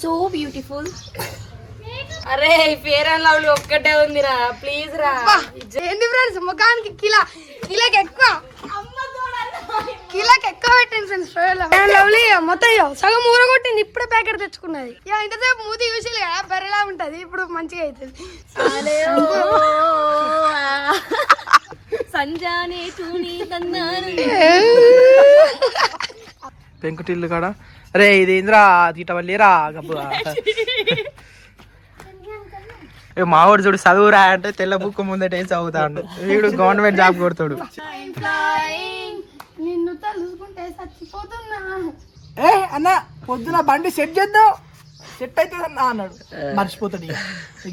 So beautiful. అరే fair and lovely ఒక్కటే ఉందిరా, ప్లీజ్ రా. ఏంది ఫ్రెండ్స్ ముఖానికి కిలోకి ఎక్కువ పెట్టింది ఫ్రెండ్స్. ఫేర్ అండ్ లవ్లీ మొత్తం సగం ఊరగొట్టింది, ఇప్పుడే ప్యాకెట్ తెచ్చుకున్నది. ఇంతసేపు మూతి చూసి కదా బెరలా ఉంటది, ఇప్పుడు మంచిగా అవుతుంది. సంజానే చూని పెంకుటిల్లు కాడ అరే ఇది ఇంద్రా తీటవల్లేరా గబ్బు. మావాడు చూడు చదువురా అంటే తెల్ల బుక్ ముందట ఏం చదువుతాడు, వీడు గవర్నమెంట్ జాబ్ కొడతాడు. నిన్ను తలుసుకుంటే చచ్చిపోతున్నా. అన్న పొద్దున బండి సెట్ చేద్దాం, సెట్ అవుతుంది అన్న అన్నాడు, మర్చిపోతాడు.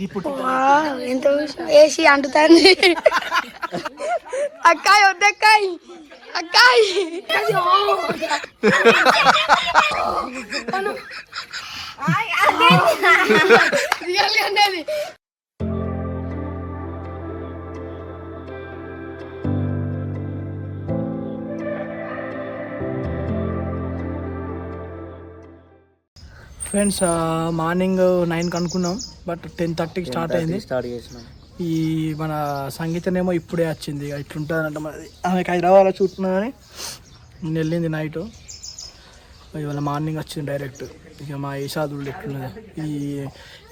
ఇప్పుడు ఎంత వేసి అంటుతాంది. అక్కాయ్ వద్దక్కాయ్ అక్కాయ్. ఫ్రెండ్స్ మార్నింగ్ 9కి అనుకున్నాం, బట్ 10:30కి స్టార్ట్ అయింది. ఈ మన సంగీతనేమో ఇప్పుడే వచ్చింది. ఇట్లుంటుందంట మనది. ఆమెకి హైదరాబాద్లో చూస్తున్నా కానీ నేను వెళ్ళింది నైట్, ఇవాళ మార్నింగ్ వచ్చింది డైరెక్ట్. ఇక మా ఈషాదులు ఎట్లున్నది. ఈ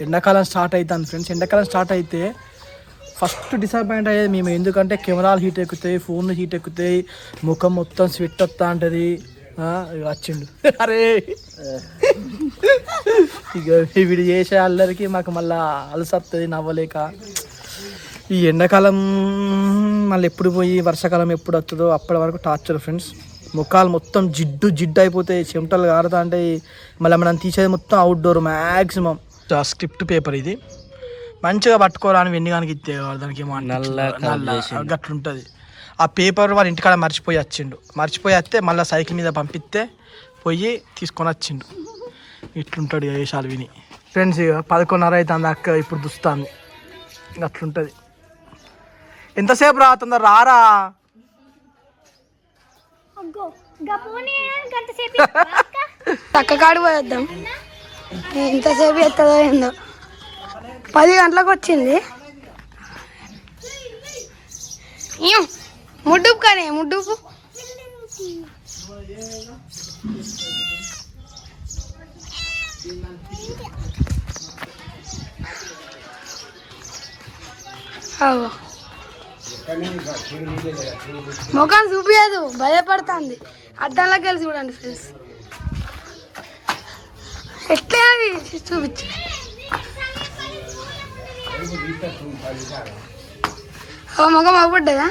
ఎండాకాలం స్టార్ట్ అవుతుంది ఫ్రెండ్స్. ఎండాకాలం స్టార్ట్ అయితే ఫస్ట్ డిసప్పాయింట్ అయ్యేది మేము, ఎందుకంటే కెమెరాలు హీట్ ఎక్కుతాయి, ఫోన్లు హీట్ ఎక్కుతాయి, ముఖం మొత్తం స్వెట్ వస్తా ఉంటుంది. వచ్చిండు అరే ఇక వీడు చేసే అల్లరికి మాకు మళ్ళీ అలసత్తది నవ్వలేక. ఈ ఎండాకాలం మళ్ళీ ఎప్పుడు పోయి వర్షాకాలం ఎప్పుడు వస్తుందో అప్పటి వరకు టార్చర్ ఫ్రెండ్స్. ముఖాలు మొత్తం జిడ్డు అయిపోతాయి, చెమటలు కారుతా అంటే. మళ్ళీ మనం తీసేది మొత్తం అవుట్డోర్ మ్యాక్సిమం. స్క్రిప్ట్ పేపర్ ఇది మంచిగా పట్టుకోరాని వెన్నిగానికి ఇస్తే దానికి ఏమో గట్లుంటుంది. ఆ పేపర్ వాళ్ళ ఇంటికాడ మర్చిపోయి వస్తే మళ్ళీ సైకిల్ మీద పంపిస్తే పోయి తీసుకొని వచ్చిండు. ఇట్లుంటాడు వేషాలు విని ఫ్రెండ్స్. ఇక 11:30 అవుతుంది అక్క ఇప్పుడు దుస్తాంది, అట్లుంటుంది. ఎంతసేపు రా తొందర రారా. పక్క కాడు పోయేద్దాం, ఎంతసేపు ఎత్తదో ఏందో. 10 గంటలకు వచ్చింది. ముడ్డుపు కానీ ముడ్డుపు ముఖం చూపించదు, భయపడుతుంది. అద్దంలోకి వెళ్ళి చూడండి ఫ్రెండ్స్, ఎట్లా అది చూపించు. ముఖం అవ్వడ్డదా.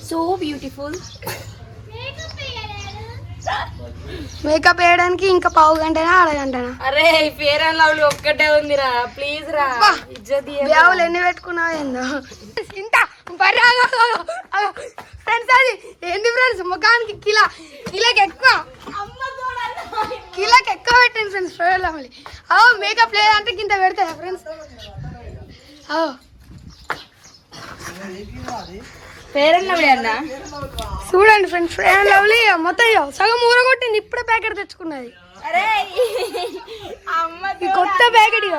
So beautiful. మేకప్ వేయడానికి ఇంకా పావు గంటనా అరగంటనా? అరే ఫేర్ అండ్ లవ్లీ ఒక్కటే ఉందిరా, ప్లీజ్ రా. బ్యాగులు ఎన్ని పెట్టుకున్నావు ఏందో. ఇంత ఫ్రెండ్స్ అది ఏంది ఫ్రెండ్స్ ముఖానికి కిలోకి ఎక్కువ పెట్టండి ఫ్రెండ్స్. ఫేర్ లవ్లీ మేకప్ లేదంటే ఇంత పెడతాయా ఫ్రెండ్స్? ఫేర్ అండ్ లవ్లీ అన్న చూడండి ఫ్రెండ్స్. ఫేర్ అండ్ లవ్లీ మొత్తం సగం ఊరగొట్టింది, ఇప్పుడే ప్యాకెట్ తెచ్చుకున్నది. అరే కొత్త ప్యాకెట్ ఇక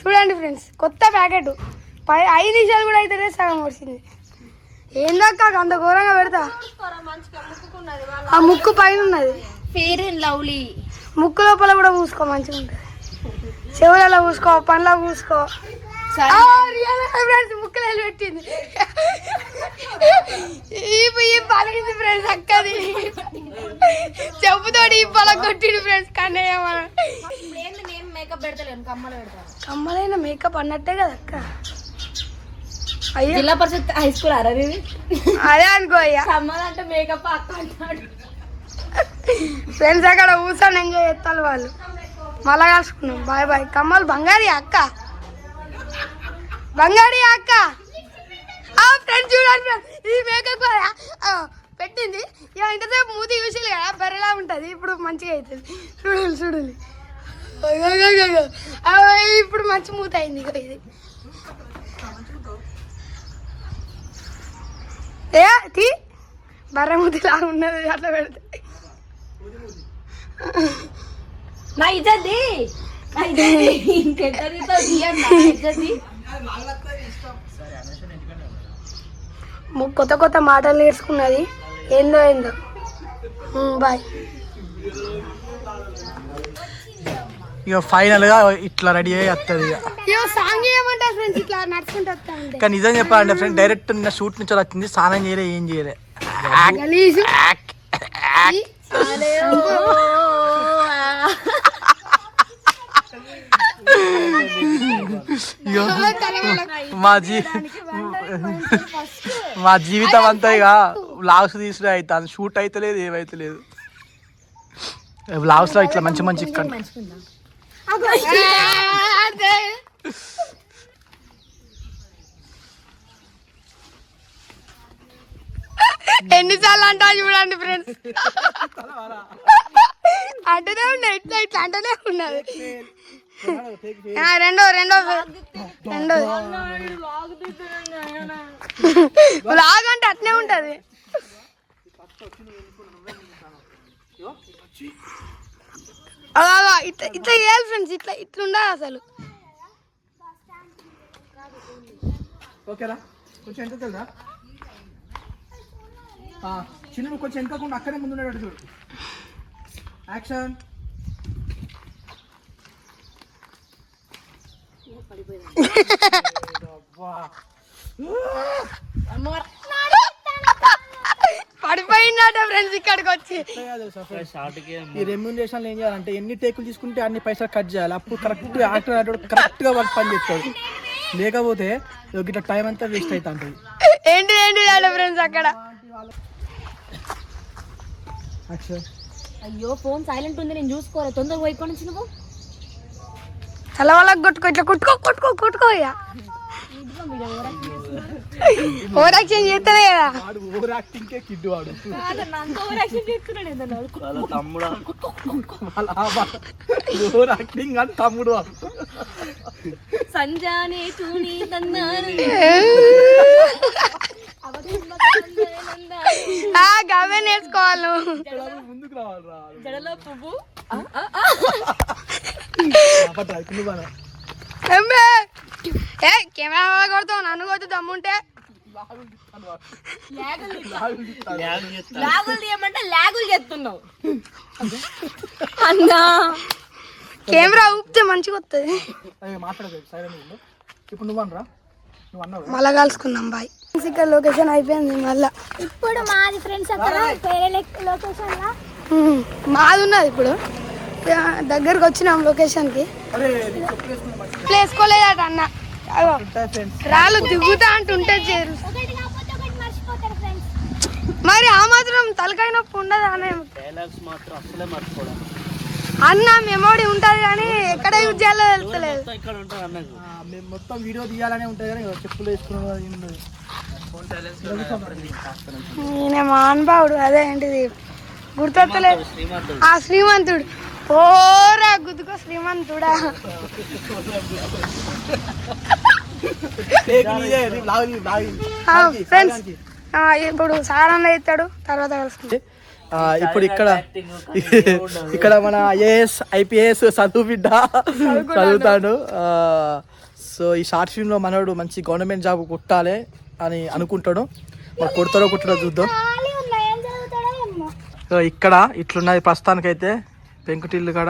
చూడండి ఫ్రెండ్స్, కొత్త ప్యాకెట్ 5 నిమిషాలు కూడా అయితేనే సగం వచ్చింది. ఏందక్క అంత ఘోరంగా పెడతా? ఆ ముక్కు పైన ఉన్నది ఫేర్ అండ్ లవ్లీ. ముక్కు లోపల కూడా పూసుకో, మంచిగా ఉంటుంది. చెవులలో పూసుకో, పండ్ల పూసుకో. ముక్కలు పెట్టింది ఈ పలకింది ఫ్రెండ్స్. అక్కది చెప్పుతోటి ఈ పలక కొట్టిండు ఫ్రెండ్స్. కన్నయ్య కమ్మలైన మేకప్ అన్నట్టే కదా అక్క. జిల్లా పరిషత్ హై స్కూల్ అరే అదే అనుకో. కమ్మాలంటే మేకప్ అక్క అంటాడు ఫ్రెండ్స్. అక్కడ కూర్చొని ఎంజాయ్ చేస్తారు వాళ్ళు. మళ్ళా కలుసుకున్నాం. Bye bye. కమ్మలు బంగారీ అక్క, బంగారీ అక్క. ఫ్రెండ్స్ చూడండి, ఇది మేకప్ పెట్టింది. ఇక ఇంతసేపు మూతి చూసి కదా బెరలా ఉంటుంది, ఇప్పుడు మంచిగా అవుతుంది. చూడాలి ఇప్పుడు మంచి మూత అయింది. ఇక ఇది తీ బర్రె మూతి లాగా ఉన్నది, అట్లా పెడితే నా ఇజ్జతి ఇంకెంత ఇజ్జతి కొత్త కొత్త మాటలు నేర్చుకున్నది ఏందో ఏందో బాయ్. ఇక ఫైనల్ గా ఇట్లా రెడీ అయ్యి వస్తుంది ఇక సాంగ్ చేయమంటారు ఫ్రెండ్స్, ఇట్లా నడుచుకుంటూ వస్తా. కానీ నిజం చెప్పాలంటే ఫ్రెండ్ డైరెక్ట్ నిన్న షూట్ నుంచి వచ్చింది, స్నానం చేయలే ఏం చేయలే. మా జీవితం అంతా ఇక వ్లాగ్స్ తీసుడే అవుతుంది, షూట్ అయితే లేదు ఏమైతే లేదు. వ్లాగ్స్ లో ఇట్లా మంచి మంచి ఎన్నిసార్లు అంటా చూడండి ఫ్రెండ్స్, అంటూనే ఉన్నాయి ఇట్లా ఇట్లా అంటూనే ఉన్నది. రెండో లాగ్ అంటే అట్నే ఉంటది. ఇట్లా ఇట్లా చేయాలి ఫ్రెండ్స్, ఇట్లా ఇట్లా ఉండాలి అసలు. ఓకేరా కొంచెం ఎంత తెలుదా చిన్న కొంచెం ఎంతకుండా అక్కడే ముందు చూడు. యాక్షన్. పడిపోయిందట ఫ్రెండ్స్ ఇక్కడికి వచ్చి. ఈ రెమ్యూనరేషన్ ఏం చేయాలంటే ఎన్ని టేకులు తీసుకుంటే అన్ని పైసలు కట్ చేయాలి, అప్పుడు కరెక్ట్ యాక్టర్ కరెక్ట్ గా వర్క్ పని చేస్తాడు. లేకపోతే ఇట్లా టైం అంతా వేస్ట్ అవుతా ఉంటుంది. ఏంటి ఫ్రెండ్స్ అక్కడ. అయ్యో ఫోన్ సైలెంట్ ఉంది, నేను చూసుకోవాలి. తొందరగా పోయి నుంచి నువ్వు తల వాళ్ళకి కొట్టుకో, ఇట్లా కొట్టుకో ఇక ఓవర్ యాక్షన్ చేస్తానే కదా. ఓవర్ యాక్టింగ్ కే కిడ్డు వాడు. ఓవర్ యాక్టింగ్ అని తమ్ముడు వాడు. సంజానే తూని గవే నేర్చుకోవాలి. ముందుకు రావాలి జడలో పువ్వు కెమెరా కొడతావు, నన్ను కొడుతూ దమ్ముంటే. లాగులు తీయమంటే లాగులు చేస్తున్నావు అన్నా. కెమెరా ఊపితే మంచిగా వస్తుంది. ఇప్పుడు నువ్వు అనరా, నువ్వు అన్నావు మళ్ళా కలుసుకుందాం బాయ్. ఇక్కడ లొకేషన్ అయిపోయింది. మళ్ళా ఇప్పుడు మాది ఫ్రెండ్స్ అక్కడ వేరే లొకేషన్ లా మాది ఉన్నది. ఇప్పుడు దగ్గరకు వచ్చినాం లొకేషన్ కి. వేసుకోలేదట అన్న, రాళ్ళు దిగుతా అంటుంటే చేరు. మరి ఆ మాత్రం తలకాయ నొప్పి ఉండదు అన్న. మెమోరీ ఉంటది కానీ ఎక్కడ యూజ్ చేయాలో తెలుస్తలేదు. మొత్తం వీడియో తీయాలనే ఉంటుంది కానీ చెప్పులు వేసుకున్నాడు. నేనే మహానుభావుడు, అదే ఏంటిది గుర్తొత్తలేదు. ఆ శ్రీమంతుడు ఓరా గుద్దుకో శ్రీమంతుడా. ఫ్రెండ్స్ ఇప్పుడు సారన్న ఇస్తాడు, తర్వాత కలుసుకుంటాం. ఇప్పుడు ఇక్కడ మన ఐఏఎస్ ఐపీఎస్ చదువు బిడ్డ చదువుతాడు. సో ఈ షార్ట్ ఫిల్మ్ లో మనోడు మంచి గవర్నమెంట్ జాబ్ కొట్టాలి అని అనుకుంటాడు. మరి కొడతాడో కొట్టాడో చూద్దాం. సో ఇక్కడ ఇట్లున్నది ప్రస్తుతానికైతే పెంకుటిల్లు కాడ.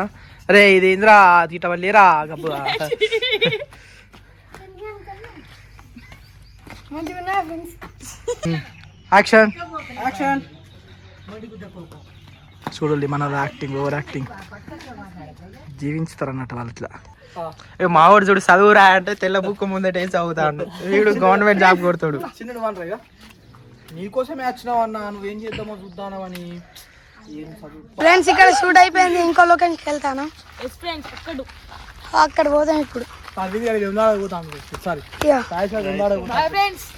అరే ఇది ఇంద్రా తీట లేరా గబ్బు. యాక్షన్. చూడండి మన యాక్టింగ్, ఓవర్ యాక్టింగ్ జీవించుతారు అన్నట్టు వాళ్ళు ఇట్లా. మావాడు చూడు చదువురా అంటే తెల్ల బుక్ ముందట ఏం చదువుతాడు, వీడు గవర్నమెంట్ జాబ్ కొడతాడు. చిన్న వాళ్ళ నీకోసమే వచ్చినావు అన్న, నువ్వేం చేద్దామో చూద్దామని. ఫ్రెండ్స్ ఇక్కడ షూట్ అయిపోయింది, ఇంకో లొకేషన్కి వెళ్తాను. అక్కడ పోతాం ఇప్పుడు.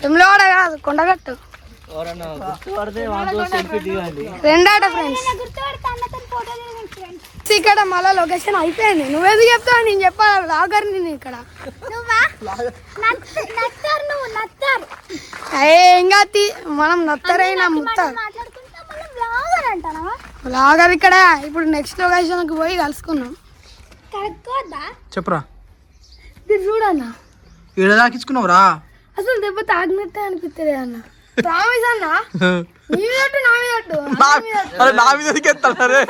వెమ్లవాడ కాదు, కొండగట్టు. రెండాట ఫ్రెండ్స్. ఇక్కడ మళ్ళా లొకేషన్ అయిపోయింది. నువ్వేది చెప్తావు, నేను చెప్పాలి లాగర్. నేను ఇక్కడ ఇంకా మనం నత్తరైనా ముత్తారు లాగర్ ఇక్కడ. ఇప్పుడు నెక్స్ట్ లొకేషన్కి పోయి కలుసుకున్నాం. కడుక్కోద్దా? చెప్పురా. ఇది చూడన్నా ఏడ దాకించుకున్నావురా? అసలు దెబ్బ తాగినట్టే అనిపిస్తుంది అన్న. ప్రామిస్ అన్న, నీ మీదట్టు నా మీదట్టు నా మీద ఎత్తాడే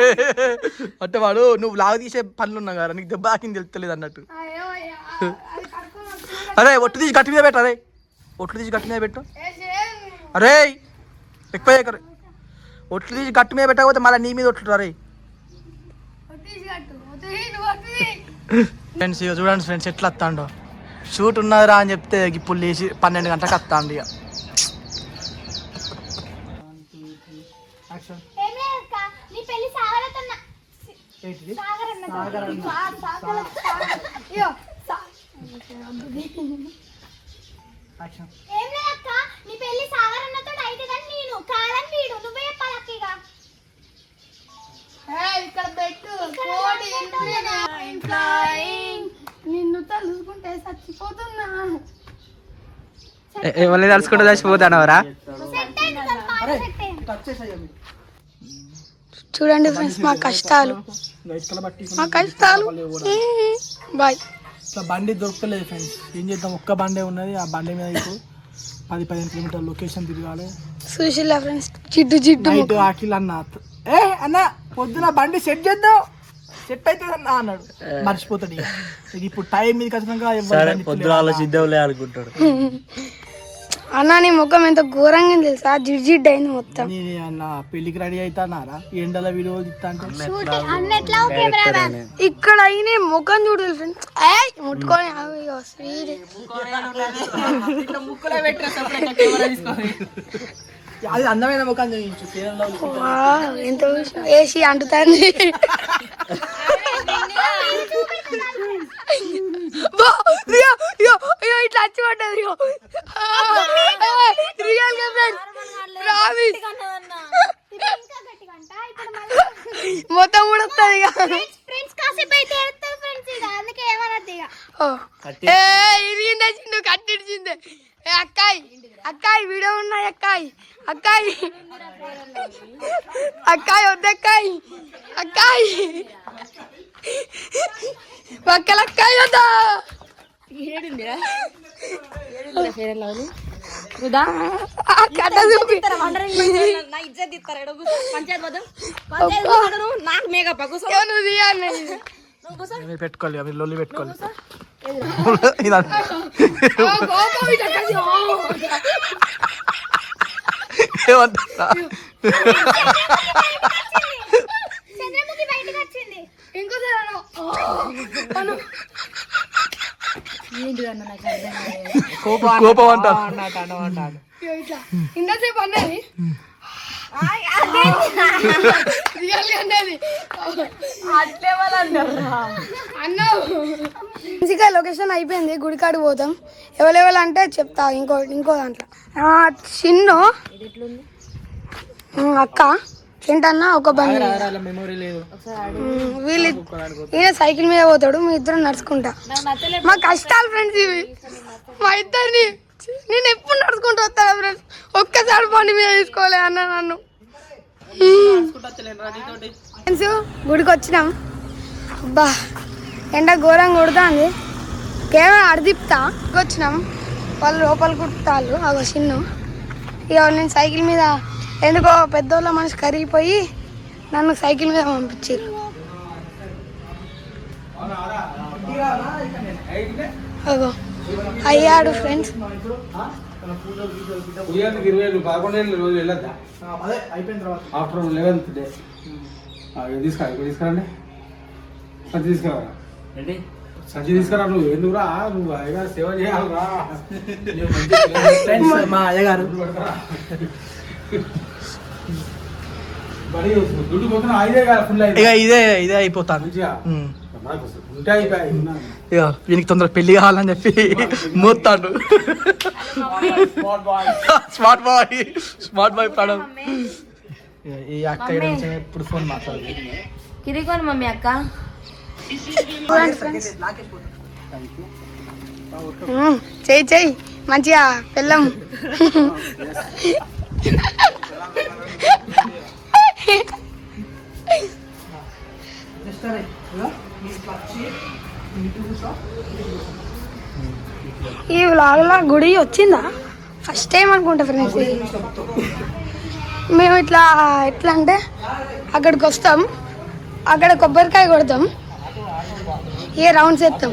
అంటే వాడు నువ్వు లాగ తీసే పనులు ఉన్నా కదా, నీకు దెబ్బ తాకింది తెలుస్తలేదు అన్నట్టు. అరే ఒట్టు తీసి గట్టి మీద పెట్టు. అరే ఒట్లు తీసి గట్టి మీద పెట్టు. అరే ఎక్కువ ఎక్కరే ఒట్లు తీసి గట్టి మీద పెట్టకపోతే మళ్ళీ నీ మీద ఒట్లు. అరే ఫ్రెండ్స్ ఇక చూడండి ఫ్రెండ్స్ ఎట్లా వస్తాండో. షూట్ ఉన్నదిరా అని చెప్తే ఇప్పుడు లేచి 12 గంటలకు వస్తాండి. ఇక ఏం లేదు అక్క, నీ పెళ్లి సాగరతోన్నా. ఏం లేదు అక్క, నీ పెళ్లి సాగరన్నతో అయితే కానీ నేను కాదని వీడు నువ్వే చెప్పాలి అక్కగా. ఇక్కడ పెట్టు నిన్ను తలుసుకుంటే చచ్చిపోతున్నా. ఎవరిని తలుచుకుంటే చచ్చిపోతానవరా? చూడండి ఫ్రెండ్స్ మా కష్టాలు. బాయ్. ఇట్లా బండి దొరకలేదు ఫ్రెండ్స్, ఏం చేద్దాం, ఒక్క బండే ఉన్నది. ఆ బండి మీద ఇప్పుడు 10-15 కిలోమీటర్ల లొకేషన్ తిరగాలి. సుశీల ఫ్రెండ్స్ జిడ్డు జిడ్డు నైట్ ఆకిల్ అన్న అన్న పొద్దున బండి సెట్ చేద్దాం, సెట్ అవుతుంది అన్న అన్నాడు. మర్చిపోతాడు. ఇక ఇప్పుడు టైం మీదకి వచ్చినాక పొద్దున ఆలోచిద్దాంలే అనుకుంటాడు. అన్న నీ ముఖం ఎంత ఘోరంగా తెలుసా, జిడ్డు జిడ్డు అయింది మొత్తం. అన్న పెళ్లికి రెడీ అవుతానారా, ఎండల వీడియోలు ఇస్తా అంటే ఇక్కడ అయిన ముఖం చూడాలి ఫ్రెండ్స్. ముట్టుకొని అది అందమైన ముఖం చూపించు. ఎంత వేసి అంటుతుంది. ఇట్లా వచ్చి పడ్డది రియల్ గా మొత్తం కూడా వస్తుంది. ఇరిగిందే కట్టించింది. అక్కాయి అక్కాయి వీడియో ఉన్నాయి. అక్కాయి అక్కాయి అక్కాయి వద్దక్కాయి అక్కాయి పక్కల అక్కాయి వద్దా. పెట్టుకోవాలి, అవి లొల్లి పెట్టుకోవాలి. ఏమంటారా కోపం అంటారు. ఇంతసేపు అన్నది మంచిగా లొకేషన్ అయిపోయింది. గుడికాడికి పోతాం. ఎవరెవరు అంటే చెప్తా. ఇంకో దాంట్లో చిన్ను అక్క ఏంటన్నా ఒక బండి వీళ్ళు ఈయన సైకిల్ మీద పోతాడు, మీ ఇద్దరు నడుచుకుంటా. మా కష్టాలు ఫ్రెండ్స్ ఇవి. మా ఇద్దరిని నేను ఎప్పుడు నడుచుకుంటూ వస్తాను ఫ్రెండ్స్. ఒక్కసారి బండి మీద తీసుకోలే అన్న నన్ను. ఫ్రెండ్స్ గుడికి వచ్చినాం. అబ్బా ఎండ ఘోరంగా కొడుతుంది. కేవలం అడిదిప్తా వచ్చినాం. వాళ్ళు లోపల కుట్టాలు అగో చిన్ను. ఇక నేను సైకిల్ మీద ఎందుకో పెద్దోళ్ళ మనిషి కరిగిపోయి నన్ను సైకిల్ మీద పంపించారు. అగో అయ్యాడు ఫ్రెండ్స్. ఆఫ్టర్ 11th డే తీసుకురండి. సంచి తీసుకురా, సంచి తీసుకురా. నువ్వు ఎందుకురా, నువ్వు అయ్యగా సేవ చేయాలరా. మా అయ్యగారు దుడ్డు పోతున్నా ఇదే కదా ఫుల్ ఇక ఇదే అయిపోతాను. ఉంటే అయిపోయాయి. ఇక వీనికి తొందరగా పెళ్లి కావాలని చెప్పి మోస్తాడు. స్మార్ట్ బాయ్ పడవు. ఈ అక్క ఎప్పుడు ఫోన్ మాట్లాడదు. కిరికోని మమ్మీ అక్క చెయ్యి మంచిగా పెళ్ళం. ఈ వ్లాగ్లో గుడి వచ్చిందా ఫస్ట్ టైం అనుకుంటా ఫ్రెండ్స్. మేము ఎట్లా అంటే అక్కడికి వస్తాం, అక్కడ కొబ్బరికాయ కొడతాం, ఏ రౌండ్స్ వేస్తాం.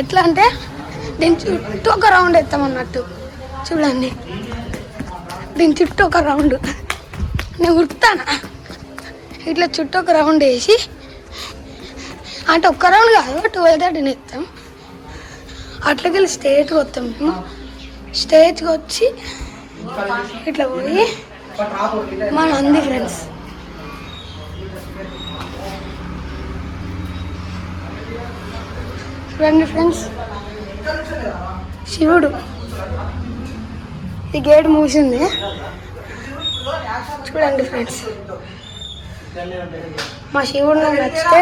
ఎట్లా అంటే దీని చుట్టూ ఒక రౌండ్ వేస్తాం అన్నట్టు. చూడండి, దీని చుట్టూ ఒక రౌండ్ నేను ఉరుకుతానా ఇట్లా చుట్టూ ఒక రౌండ్ వేసి, అంటే ఒక్క రౌండ్ కాదు 12:30 ఎత్తాం. అట్లకెళ్ళి స్టేట్కి వస్తాం. మేము స్టేజ్కి వచ్చి ఇట్లా పోయి మన అంది ఫ్రెండ్స్. చూడండి ఫ్రెండ్స్, శివుడు ఈ గేట్ మూసింది. చూడండి ఫ్రెండ్స్, మా శివుడు నాకు నచ్చితే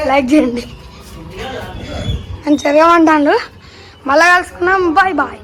లైక్ చేయండి అని చదివమంటాడు. మళ్ళా కలుసుకున్నాం. Bye bye.